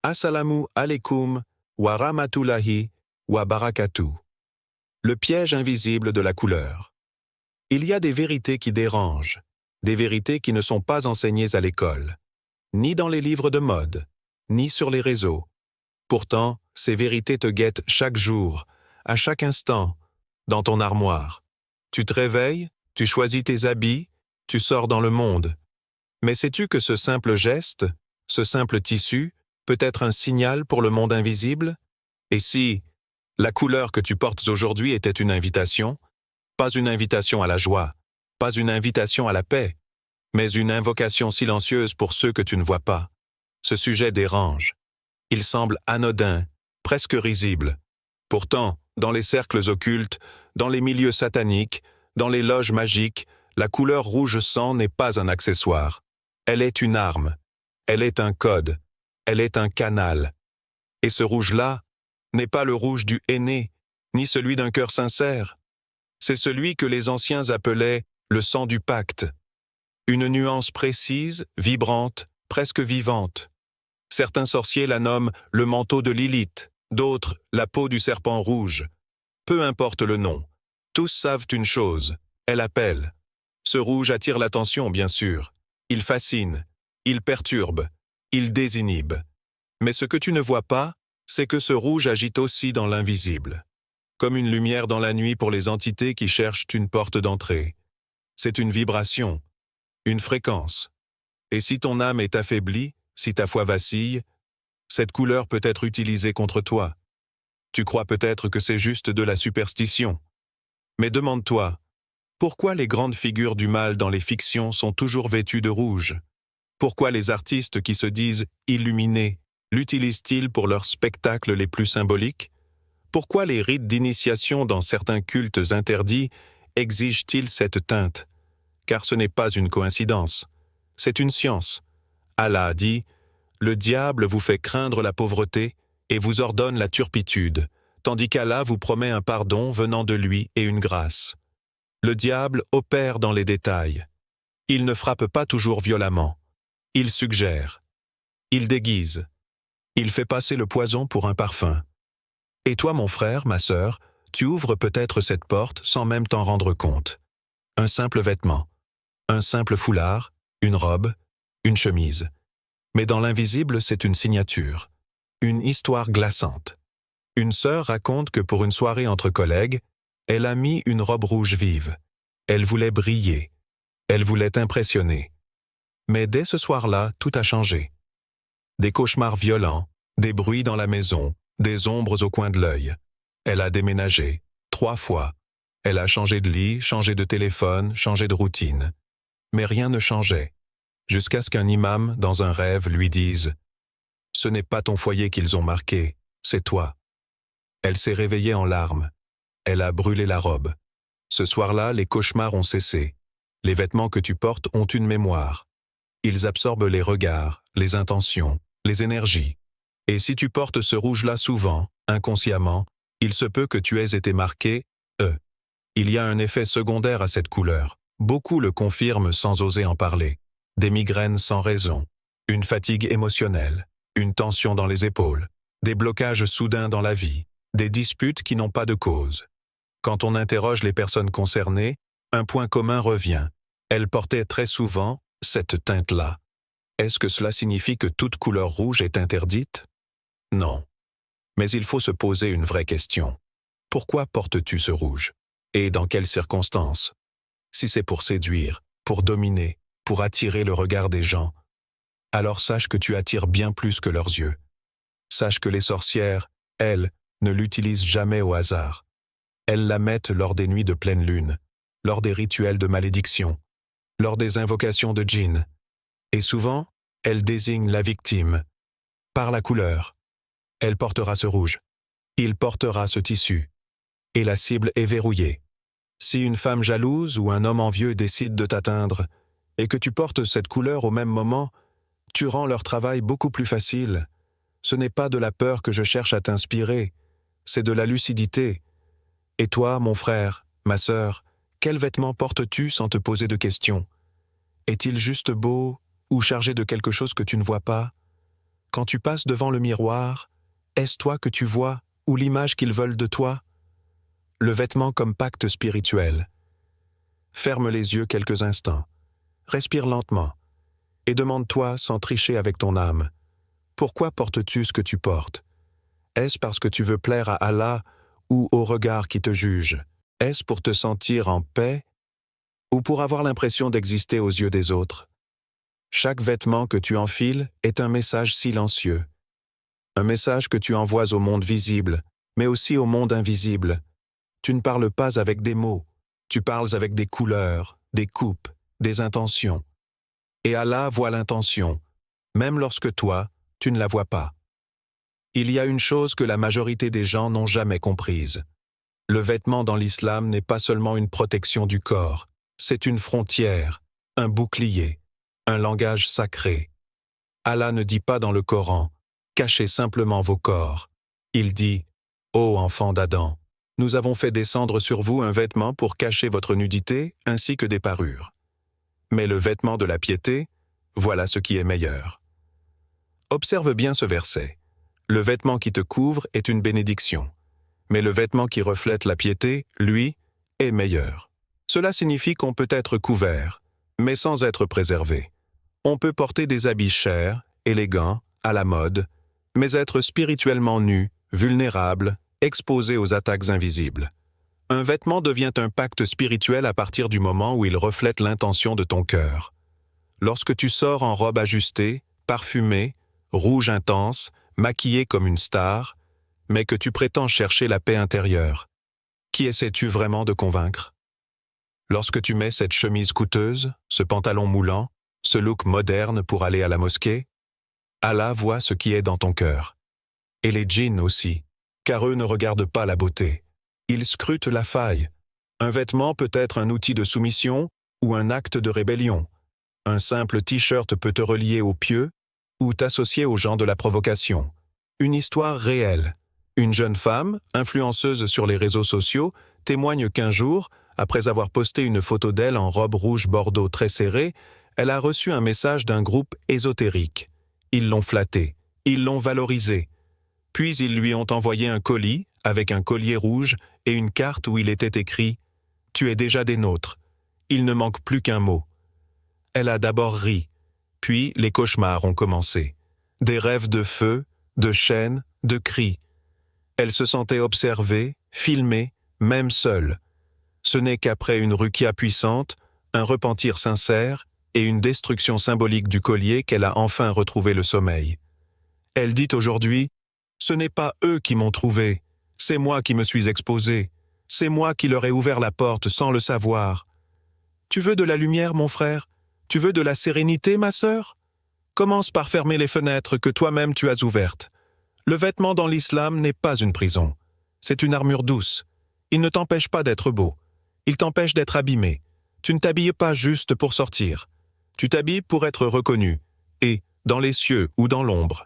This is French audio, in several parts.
Assalamu alaikum wa rahmatullahi wa barakatuh. Le piège invisible de la couleur. Il y a des vérités qui dérangent, des vérités qui ne sont pas enseignées à l'école, ni dans les livres de mode, ni sur les réseaux. Pourtant, ces vérités te guettent chaque jour, à chaque instant, dans ton armoire. Tu te réveilles, tu choisis tes habits, tu sors dans le monde. Mais sais-tu que ce simple geste, ce simple tissu, peut être un signal pour le monde invisible? Et si la couleur que tu portes aujourd'hui était une invitation, pas une invitation à la joie, pas une invitation à la paix, mais une invocation silencieuse pour ceux que tu ne vois pas. Ce sujet dérange. Il semble anodin, presque risible. Pourtant, dans les cercles occultes, dans les milieux sataniques, dans les loges magiques, la couleur rouge sang n'est pas un accessoire. Elle est une arme. Elle est un code. Elle est un canal. Et ce rouge-là n'est pas le rouge du henné, ni celui d'un cœur sincère. C'est celui que les anciens appelaient le sang du pacte. Une nuance précise, vibrante, presque vivante. Certains sorciers la nomment le manteau de Lilith, d'autres la peau du serpent rouge. Peu importe le nom, tous savent une chose, elle appelle. Ce rouge attire l'attention, bien sûr. Il fascine, il perturbe, il désinhibe. Mais ce que tu ne vois pas, c'est que ce rouge agite aussi dans l'invisible. Comme une lumière dans la nuit pour les entités qui cherchent une porte d'entrée. C'est une vibration, une fréquence. Et si ton âme est affaiblie, si ta foi vacille, cette couleur peut être utilisée contre toi. Tu crois peut-être que c'est juste de la superstition. Mais demande-toi, pourquoi les grandes figures du mal dans les fictions sont toujours vêtues de rouge? Pourquoi les artistes qui se disent illuminés l'utilisent-ils pour leurs spectacles les plus symboliques? Pourquoi les rites d'initiation dans certains cultes interdits exigent-ils cette teinte? Car ce n'est pas une coïncidence, c'est une science. Allah a dit « Le diable vous fait craindre la pauvreté et vous ordonne la turpitude, tandis qu'Allah vous promet un pardon venant de lui et une grâce. » Le diable opère dans les détails. Il ne frappe pas toujours violemment. Il suggère. Il déguise. Il fait passer le poison pour un parfum. Et toi, mon frère, ma sœur, tu ouvres peut-être cette porte sans même t'en rendre compte. Un simple vêtement, un simple foulard, une robe, une chemise. Mais dans l'invisible, c'est une signature, une histoire glaçante. Une sœur raconte que pour une soirée entre collègues, elle a mis une robe rouge vive. Elle voulait briller. Elle voulait impressionner. Mais dès ce soir-là, tout a changé. Des cauchemars violents, des bruits dans la maison, des ombres au coin de l'œil. Elle a déménagé, 3 fois. Elle a changé de lit, changé de téléphone, changé de routine. Mais rien ne changeait. Jusqu'à ce qu'un imam, dans un rêve, lui dise « Ce n'est pas ton foyer qu'ils ont marqué, c'est toi. » Elle s'est réveillée en larmes. Elle a brûlé la robe. Ce soir-là, les cauchemars ont cessé. Les vêtements que tu portes ont une mémoire. Ils absorbent les regards, les intentions, les énergies. Et si tu portes ce rouge-là souvent, inconsciemment, il se peut que tu aies été marqué, Il y a un effet secondaire à cette couleur. Beaucoup le confirment sans oser en parler. Des migraines sans raison, une fatigue émotionnelle, une tension dans les épaules, des blocages soudains dans la vie, des disputes qui n'ont pas de cause. Quand on interroge les personnes concernées, un point commun revient. Elles portaient très souvent cette teinte-là. Est-ce que cela signifie que toute couleur rouge est interdite? Non. Mais il faut se poser une vraie question. Pourquoi portes-tu ce rouge? Et dans quelles circonstances? Si c'est pour séduire, pour dominer, pour attirer le regard des gens, alors sache que tu attires bien plus que leurs yeux. Sache que les sorcières, elles, ne l'utilisent jamais au hasard. Elles la mettent lors des nuits de pleine lune, lors des rituels de malédiction, lors des invocations de djinns. Et souvent, elles désignent la victime. Par la couleur, elle portera ce rouge. Il portera ce tissu. Et la cible est verrouillée. Si une femme jalouse ou un homme envieux décide de t'atteindre, et que tu portes cette couleur au même moment, tu rends leur travail beaucoup plus facile. Ce n'est pas de la peur que je cherche à t'inspirer, c'est de la lucidité. Et toi, mon frère, ma sœur, quel vêtement portes-tu sans te poser de questions? Est-il juste beau ou chargé de quelque chose que tu ne vois pas? Quand tu passes devant le miroir, est-ce toi que tu vois ou l'image qu'ils veulent de toi? Le vêtement comme pacte spirituel. Ferme les yeux quelques instants, respire lentement et demande-toi sans tricher avec ton âme. Pourquoi portes-tu ce que tu portes? Est-ce parce que tu veux plaire à Allah ou au regard qui te juge? Est-ce pour te sentir en paix ou pour avoir l'impression d'exister aux yeux des autres? Chaque vêtement que tu enfiles est un message silencieux. Un message que tu envoies au monde visible, mais aussi au monde invisible. Tu ne parles pas avec des mots, tu parles avec des couleurs, des coupes, des intentions. Et Allah voit l'intention, même lorsque toi, tu ne la vois pas. Il y a une chose que la majorité des gens n'ont jamais comprise. Le vêtement dans l'islam n'est pas seulement une protection du corps, c'est une frontière, un bouclier, un langage sacré. Allah ne dit pas dans le Coran « Cachez simplement vos corps ». Il dit « Ô enfants d'Adam, nous avons fait descendre sur vous un vêtement pour cacher votre nudité ainsi que des parures. Mais le vêtement de la piété, voilà ce qui est meilleur. » Observe bien ce verset. Le vêtement qui te couvre est une bénédiction, mais le vêtement qui reflète la piété, lui, est meilleur. Cela signifie qu'on peut être couvert, mais sans être préservé. On peut porter des habits chers, élégants, à la mode, mais être spirituellement nu, vulnérable, exposé aux attaques invisibles. Un vêtement devient un pacte spirituel à partir du moment où il reflète l'intention de ton cœur. Lorsque tu sors en robe ajustée, parfumée, rouge intense, maquillée comme une star, mais que tu prétends chercher la paix intérieure, qui essaies-tu vraiment de convaincre? Lorsque tu mets cette chemise coûteuse, ce pantalon moulant, ce look moderne pour aller à la mosquée, Allah voit ce qui est dans ton cœur. Et les djinns aussi, car eux ne regardent pas la beauté. Ils scrutent la faille. Un vêtement peut être un outil de soumission ou un acte de rébellion. Un simple t-shirt peut te relier aux pieux ou t'associer aux gens de la provocation. Une histoire réelle. Une jeune femme, influenceuse sur les réseaux sociaux, témoigne qu'un jour, après avoir posté une photo d'elle en robe rouge bordeaux très serrée, elle a reçu un message d'un groupe ésotérique. Ils l'ont flattée, ils l'ont valorisée. Puis ils lui ont envoyé un colis avec un collier rouge et une carte où il était écrit « Tu es déjà des nôtres. Il ne manque plus qu'un mot. » Elle a d'abord ri, puis les cauchemars ont commencé. Des rêves de feu, de chaînes, de cris. Elle se sentait observée, filmée, même seule. Ce n'est qu'après une ruqya puissante, un repentir sincère et une destruction symbolique du collier qu'elle a enfin retrouvé le sommeil. Elle dit aujourd'hui « Ce n'est pas eux qui m'ont trouvé, c'est moi qui me suis exposée, c'est moi qui leur ai ouvert la porte sans le savoir. Tu veux de la lumière, mon frère? Tu veux de la sérénité, ma sœur? Commence par fermer les fenêtres que toi-même tu as ouvertes. Le vêtement dans l'islam n'est pas une prison. C'est une armure douce. Il ne t'empêche pas d'être beau. Il t'empêche d'être abîmé. Tu ne t'habilles pas juste pour sortir. Tu t'habilles pour être reconnu, et, dans les cieux ou dans l'ombre.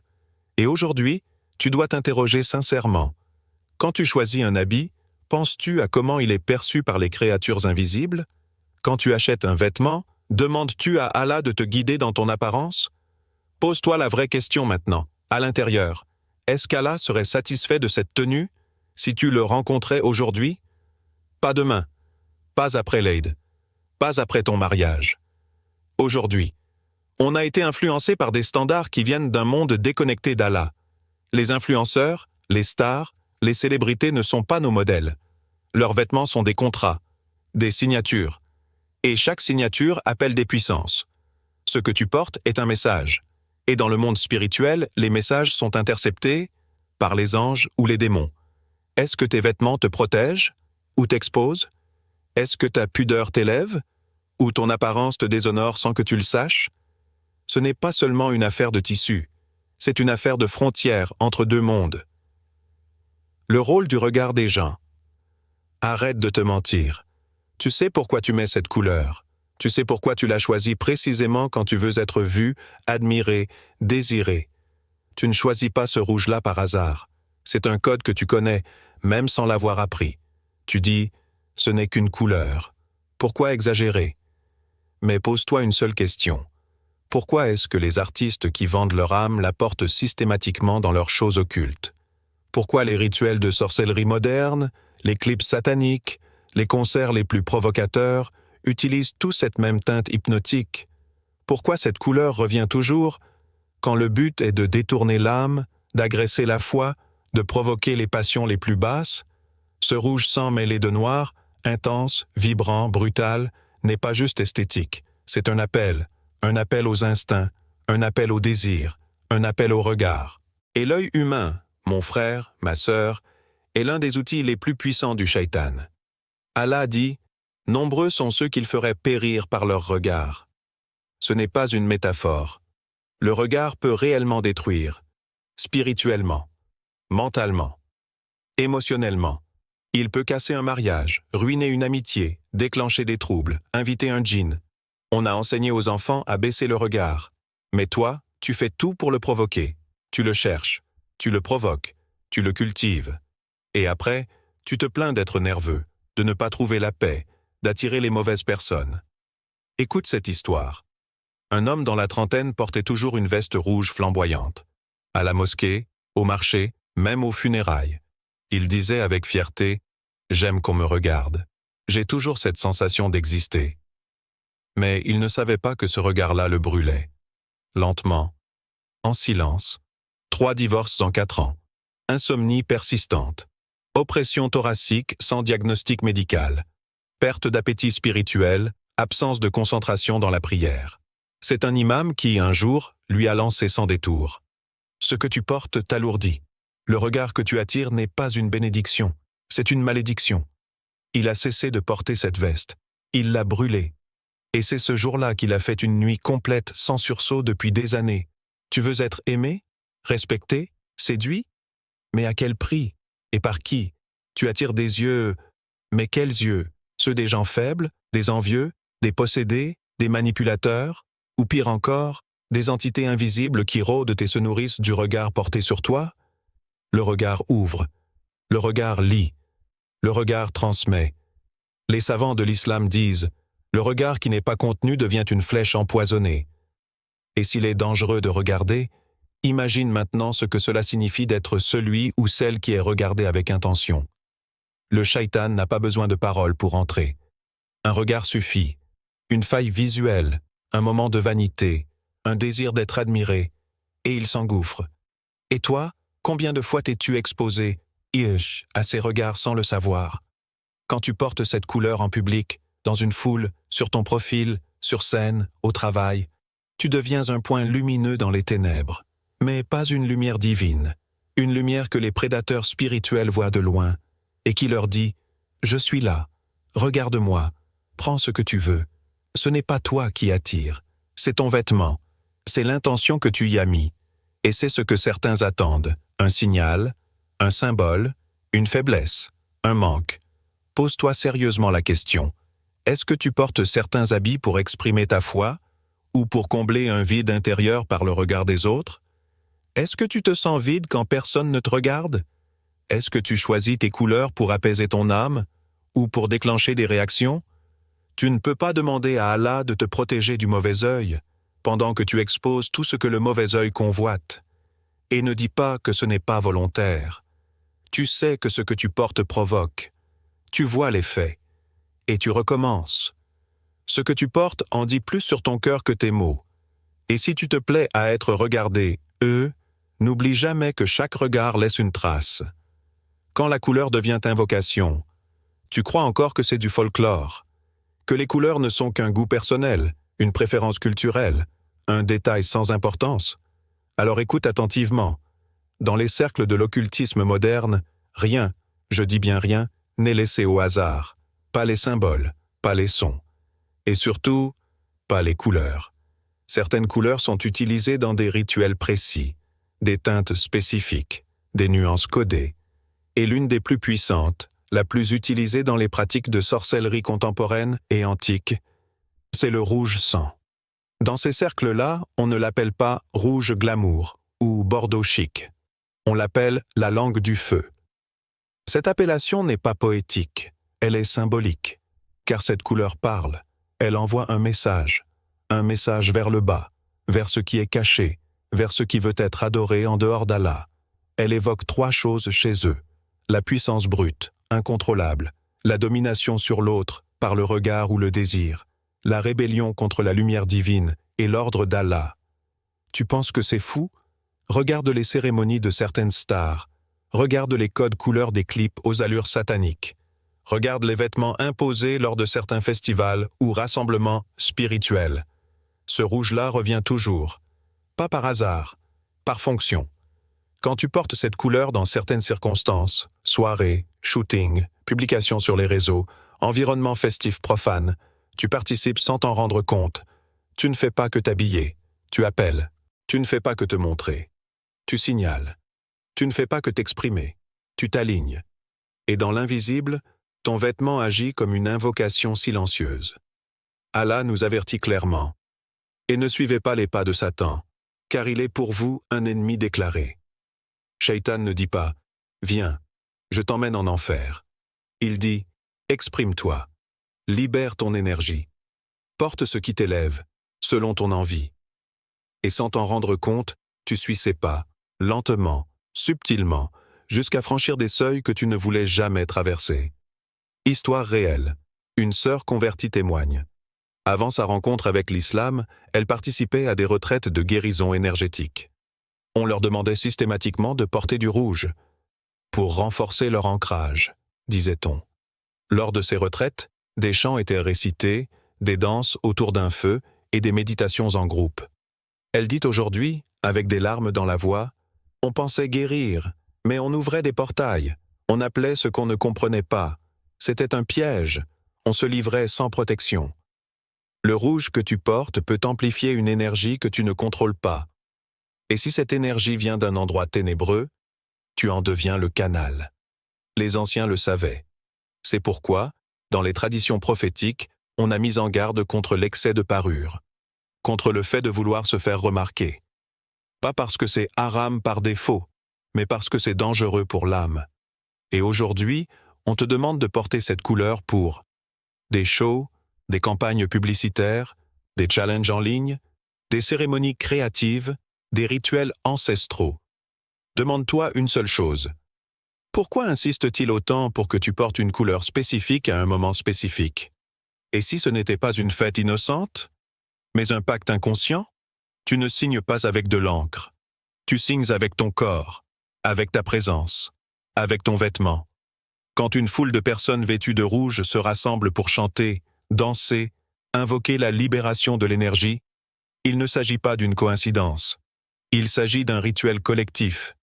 Et aujourd'hui, tu dois t'interroger sincèrement. Quand tu choisis un habit, penses-tu à comment il est perçu par les créatures invisibles? Quand tu achètes un vêtement, demandes-tu à Allah de te guider dans ton apparence? Pose-toi la vraie question maintenant, à l'intérieur. Est-ce qu'Allah serait satisfait de cette tenue si tu le rencontrais aujourd'hui? Pas demain, pas après l'Eid, pas après ton mariage. Aujourd'hui, on a été influencé par des standards qui viennent d'un monde déconnecté d'Allah. Les influenceurs, les stars, les célébrités ne sont pas nos modèles. Leurs vêtements sont des contrats, des signatures. Et chaque signature appelle des puissances. Ce que tu portes est un message. Et dans le monde spirituel, les messages sont interceptés par les anges ou les démons. Est-ce que tes vêtements te protègent ou t'exposent? Est-ce que ta pudeur t'élève ou ton apparence te déshonore sans que tu le saches? Ce n'est pas seulement une affaire de tissu, c'est une affaire de frontière entre deux mondes. Le rôle du regard des gens. Arrête de te mentir. Tu sais pourquoi tu mets cette couleur. Tu sais pourquoi tu l'as choisie précisément quand tu veux être vu, admiré, désiré. Tu ne choisis pas ce rouge-là par hasard. C'est un code que tu connais, même sans l'avoir appris. Tu dis, ce n'est qu'une couleur. Pourquoi exagérer? Mais pose-toi une seule question. Pourquoi est-ce que les artistes qui vendent leur âme la portent systématiquement dans leurs choses occultes? Pourquoi les rituels de sorcellerie moderne, les clips sataniques, les concerts les plus provocateurs utilisent tous cette même teinte hypnotique? Pourquoi cette couleur revient toujours quand le but est de détourner l'âme, d'agresser la foi, de provoquer les passions les plus basses? Ce rouge sang mêlé de noir, intense, vibrant, brutal, n'est pas juste esthétique, c'est un appel aux instincts, un appel au désir, un appel au regard. Et l'œil humain, mon frère, ma sœur, est l'un des outils les plus puissants du shaitan. Allah dit « Nombreux sont ceux qu'il ferait périr par leur regard ». Ce n'est pas une métaphore. Le regard peut réellement détruire, spirituellement, mentalement, émotionnellement. Il peut casser un mariage, ruiner une amitié, déclencher des troubles, inviter un djinn. On a enseigné aux enfants à baisser le regard. Mais toi, tu fais tout pour le provoquer. Tu le cherches, tu le provoques, tu le cultives. Et après, tu te plains d'être nerveux, de ne pas trouver la paix, d'attirer les mauvaises personnes. Écoute cette histoire. Un homme dans la trentaine portait toujours une veste rouge flamboyante. À la mosquée, au marché, même aux funérailles. Il disait avec fierté « J'aime qu'on me regarde. J'ai toujours cette sensation d'exister. » Mais il ne savait pas que ce regard-là le brûlait. Lentement, en silence. 3 divorces en 4 ans. Insomnie persistante. Oppression thoracique sans diagnostic médical. Perte d'appétit spirituel, absence de concentration dans la prière. C'est un imam qui, un jour, lui a lancé sans détour. Ce que tu portes t'alourdit. Le regard que tu attires n'est pas une bénédiction, c'est une malédiction. Il a cessé de porter cette veste. Il l'a brûlée. Et c'est ce jour-là qu'il a fait une nuit complète sans sursaut depuis des années. Tu veux être aimé, respecté, séduit? Mais à quel prix? Et par qui? Tu attires des yeux... Mais quels yeux? Ceux des gens faibles, des envieux, des possédés, des manipulateurs? Ou pire encore, des entités invisibles qui rôdent et se nourrissent du regard porté sur toi? Le regard ouvre, le regard lit, le regard transmet. Les savants de l'islam disent « Le regard qui n'est pas contenu devient une flèche empoisonnée ». Et s'il est dangereux de regarder, imagine maintenant ce que cela signifie d'être celui ou celle qui est regardé avec intention. Le shaitan n'a pas besoin de paroles pour entrer. Un regard suffit, une faille visuelle, un moment de vanité, un désir d'être admiré, et il s'engouffre. Et toi, combien de fois t'es-tu exposé, à ces regards sans le savoir? Quand tu portes cette couleur en public, dans une foule, sur ton profil, sur scène, au travail, tu deviens un point lumineux dans les ténèbres. Mais pas une lumière divine, une lumière que les prédateurs spirituels voient de loin, et qui leur dit « Je suis là, regarde-moi, prends ce que tu veux. » Ce n'est pas toi qui attire, c'est ton vêtement, c'est l'intention que tu y as mis, et c'est ce que certains attendent, un signal, un symbole, une faiblesse, un manque. Pose-toi sérieusement la question. Est-ce que tu portes certains habits pour exprimer ta foi, ou pour combler un vide intérieur par le regard des autres? Est-ce que tu te sens vide quand personne ne te regarde? Est-ce que tu choisis tes couleurs pour apaiser ton âme, ou pour déclencher des réactions? Tu ne peux pas demander à Allah de te protéger du mauvais œil, pendant que tu exposes tout ce que le mauvais œil convoite. Et ne dis pas que ce n'est pas volontaire. Tu sais que ce que tu portes provoque. Tu vois les faits. Et tu recommences. Ce que tu portes en dit plus sur ton cœur que tes mots. Et si tu te plais à être regardé, n'oublie jamais que chaque regard laisse une trace. Quand la couleur devient invocation, tu crois encore que c'est du folklore, que les couleurs ne sont qu'un goût personnel, une préférence culturelle, un détail sans importance. Alors écoute attentivement. Dans les cercles de l'occultisme moderne, rien, je dis bien rien, n'est laissé au hasard. Pas les symboles, pas les sons. Et surtout, pas les couleurs. Certaines couleurs sont utilisées dans des rituels précis, des teintes spécifiques, des nuances codées. Et l'une des plus puissantes, la plus utilisée dans les pratiques de sorcellerie contemporaine et antique, c'est le rouge sang. Dans ces cercles-là, on ne l'appelle pas rouge glamour ou bordeaux chic. On l'appelle la langue du feu. Cette appellation n'est pas poétique, elle est symbolique, car cette couleur parle, elle envoie un message vers le bas, vers ce qui est caché, vers ce qui veut être adoré en dehors d'Allah. Elle évoque 3 choses chez eux: la puissance brute, incontrôlable, la domination sur l'autre par le regard ou le désir, la rébellion contre la lumière divine et l'ordre d'Allah. Tu penses que c'est fou? Regarde les cérémonies de certaines stars, regarde les codes couleurs des clips aux allures sataniques, regarde les vêtements imposés lors de certains festivals ou rassemblements spirituels. Ce rouge-là revient toujours, pas par hasard, par fonction. Quand tu portes cette couleur dans certaines circonstances, soirées, shootings, publications sur les réseaux, environnement festif profane, tu participes sans t'en rendre compte. Tu ne fais pas que t'habiller, tu appelles. Tu ne fais pas que te montrer. Tu signales. Tu ne fais pas que t'exprimer. Tu t'alignes. Et dans l'invisible, ton vêtement agit comme une invocation silencieuse. Allah nous avertit clairement. Et ne suivez pas les pas de Satan, car il est pour vous un ennemi déclaré. Shaitan ne dit pas « Viens, je t'emmène en enfer ». Il dit « Exprime-toi, libère ton énergie, porte ce qui t'élève, selon ton envie. » Et sans t'en rendre compte, tu suis ses pas, lentement, subtilement, jusqu'à franchir des seuils que tu ne voulais jamais traverser. Histoire réelle. Une sœur convertie témoigne. Avant sa rencontre avec l'islam, elle participait à des retraites de guérison énergétique. On leur demandait systématiquement de porter du rouge, pour renforcer leur ancrage, disait-on. Lors de ces retraites, des chants étaient récités, des danses autour d'un feu et des méditations en groupe. Elle dit aujourd'hui, avec des larmes dans la voix, « On pensait guérir, mais on ouvrait des portails, on appelait ce qu'on ne comprenait pas. C'était un piège, on se livrait sans protection. Le rouge que tu portes peut amplifier une énergie que tu ne contrôles pas. Et si cette énergie vient d'un endroit ténébreux, tu en deviens le canal. » Les anciens le savaient. C'est pourquoi, dans les traditions prophétiques, on a mis en garde contre l'excès de parure, contre le fait de vouloir se faire remarquer. Pas parce que c'est haram par défaut, mais parce que c'est dangereux pour l'âme. Et aujourd'hui, on te demande de porter cette couleur pour des shows, des campagnes publicitaires, des challenges en ligne, des cérémonies créatives, des rituels ancestraux. Demande-toi une seule chose. Pourquoi insiste-t-il autant pour que tu portes une couleur spécifique à un moment spécifique? Et si ce n'était pas une fête innocente, mais un pacte inconscient? Tu ne signes pas avec de l'encre. Tu signes avec ton corps, avec ta présence, avec ton vêtement. Quand une foule de personnes vêtues de rouge se rassemble pour chanter, danser, invoquer la libération de l'énergie, il ne s'agit pas d'une coïncidence. Il s'agit d'un rituel collectif.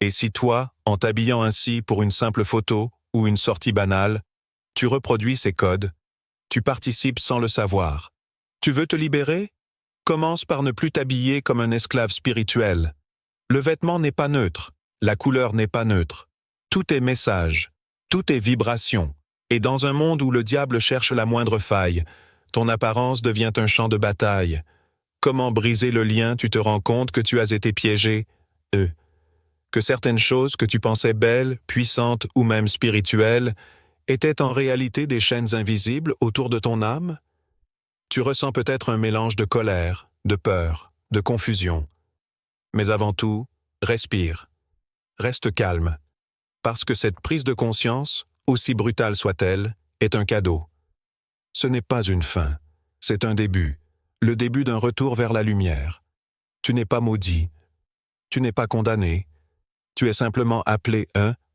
Et si toi, en t'habillant ainsi pour une simple photo ou une sortie banale, tu reproduis ces codes, tu participes sans le savoir. Tu veux te libérer? Commence par ne plus t'habiller comme un esclave spirituel. Le vêtement n'est pas neutre, la couleur n'est pas neutre. Tout est message, tout est vibration. Et dans un monde où le diable cherche la moindre faille, ton apparence devient un champ de bataille. Comment briser le lien, tu te rends compte que tu as été piégé, que certaines choses que tu pensais belles, puissantes ou même spirituelles, étaient en réalité des chaînes invisibles autour de ton âme? Tu ressens peut-être un mélange de colère, de peur, de confusion. Mais avant tout, respire. Reste calme. Parce que cette prise de conscience, aussi brutale soit-elle, est un cadeau. Ce n'est pas une fin, c'est un début, le début d'un retour vers la lumière. Tu n'es pas maudit, tu n'es pas condamné, tu es simplement appelé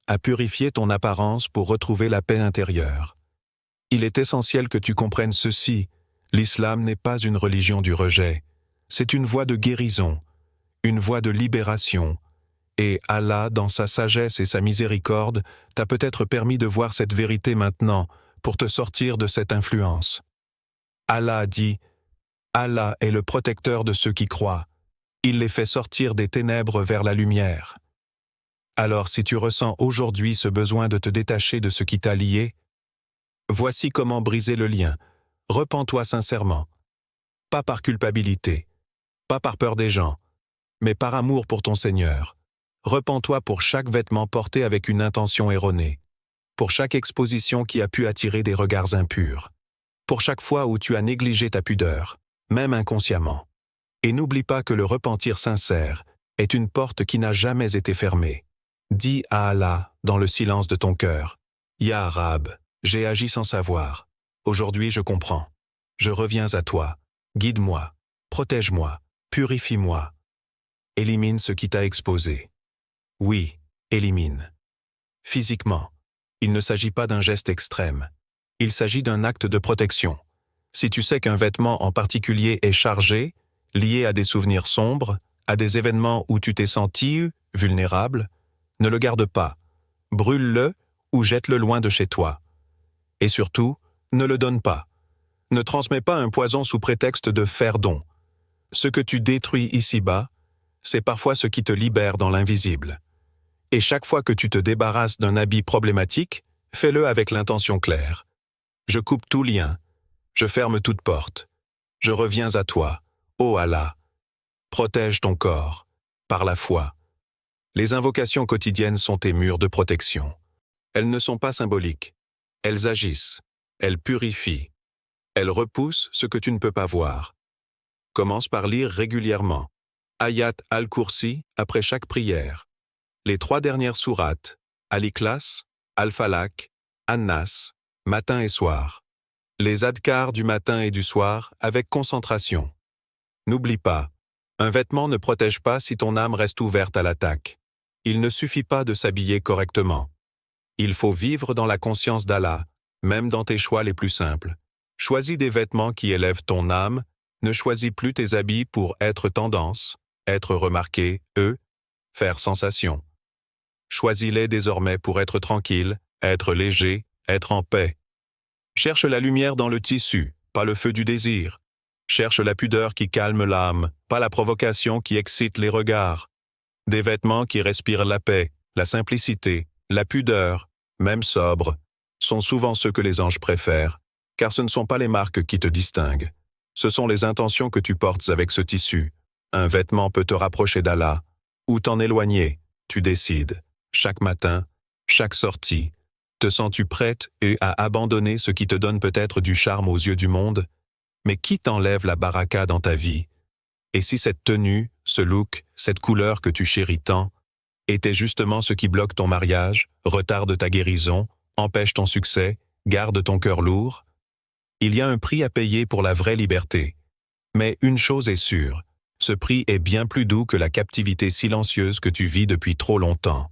à purifier ton apparence pour retrouver la paix intérieure. Il est essentiel que tu comprennes ceci. L'islam n'est pas une religion du rejet, c'est une voie de guérison, une voie de libération, et Allah, dans sa sagesse et sa miséricorde, t'a peut-être permis de voir cette vérité maintenant pour te sortir de cette influence. Allah dit « Allah est le protecteur de ceux qui croient, il les fait sortir des ténèbres vers la lumière. » Alors si tu ressens aujourd'hui ce besoin de te détacher de ce qui t'a lié, voici comment briser le lien. Repens-toi sincèrement, pas par culpabilité, pas par peur des gens, mais par amour pour ton Seigneur. Repens-toi pour chaque vêtement porté avec une intention erronée, pour chaque exposition qui a pu attirer des regards impurs, pour chaque fois où tu as négligé ta pudeur, même inconsciemment. Et n'oublie pas que le repentir sincère est une porte qui n'a jamais été fermée. Dis à Allah, dans le silence de ton cœur, « Ya Rab, j'ai agi sans savoir. Aujourd'hui je comprends. Je reviens à toi. Guide-moi, protège-moi, purifie-moi. Élimine ce qui t'a exposé. » Oui, élimine. Physiquement, il ne s'agit pas d'un geste extrême. Il s'agit d'un acte de protection. Si tu sais qu'un vêtement en particulier est chargé, lié à des souvenirs sombres, à des événements où tu t'es senti vulnérable, ne le garde pas. Brûle-le ou jette-le loin de chez toi. Et surtout, ne le donne pas. Ne transmets pas un poison sous prétexte de faire don. Ce que tu détruis ici-bas, c'est parfois ce qui te libère dans l'invisible. Et chaque fois que tu te débarrasses d'un habit problématique, fais-le avec l'intention claire. Je coupe tout lien. Je ferme toute porte. Je reviens à toi, ô Allah. Protège ton corps, par la foi. Les invocations quotidiennes sont tes murs de protection. Elles ne sont pas symboliques. Elles agissent. Elles purifient. Elles repoussent ce que tu ne peux pas voir. Commence par lire régulièrement. Ayat al-Kursi après chaque prière. Les 3 dernières sourates, Al-Ikhlas, Al-Falaq, An-Nas, matin et soir. Les adkars du matin et du soir avec concentration. N'oublie pas, un vêtement ne protège pas si ton âme reste ouverte à l'attaque. Il ne suffit pas de s'habiller correctement. Il faut vivre dans la conscience d'Allah, même dans tes choix les plus simples. Choisis des vêtements qui élèvent ton âme, ne choisis plus tes habits pour être tendance, être remarqué, faire sensation. Choisis-les désormais pour être tranquille, être léger, être en paix. Cherche la lumière dans le tissu, pas le feu du désir. Cherche la pudeur qui calme l'âme, pas la provocation qui excite les regards. Des vêtements qui respirent la paix, la simplicité, la pudeur, même sobres, sont souvent ceux que les anges préfèrent, car ce ne sont pas les marques qui te distinguent. Ce sont les intentions que tu portes avec ce tissu. Un vêtement peut te rapprocher d'Allah, ou t'en éloigner, tu décides. Chaque matin, chaque sortie, te sens-tu prête à abandonner ce qui te donne peut-être du charme aux yeux du monde? Mais qui t'enlève la baraka dans ta vie? Et si cette tenue, ce look, cette couleur que tu chéris tant, était justement ce qui bloque ton mariage, retarde ta guérison, empêche ton succès, garde ton cœur lourd? Il y a un prix à payer pour la vraie liberté. Mais une chose est sûre, ce prix est bien plus doux que la captivité silencieuse que tu vis depuis trop longtemps.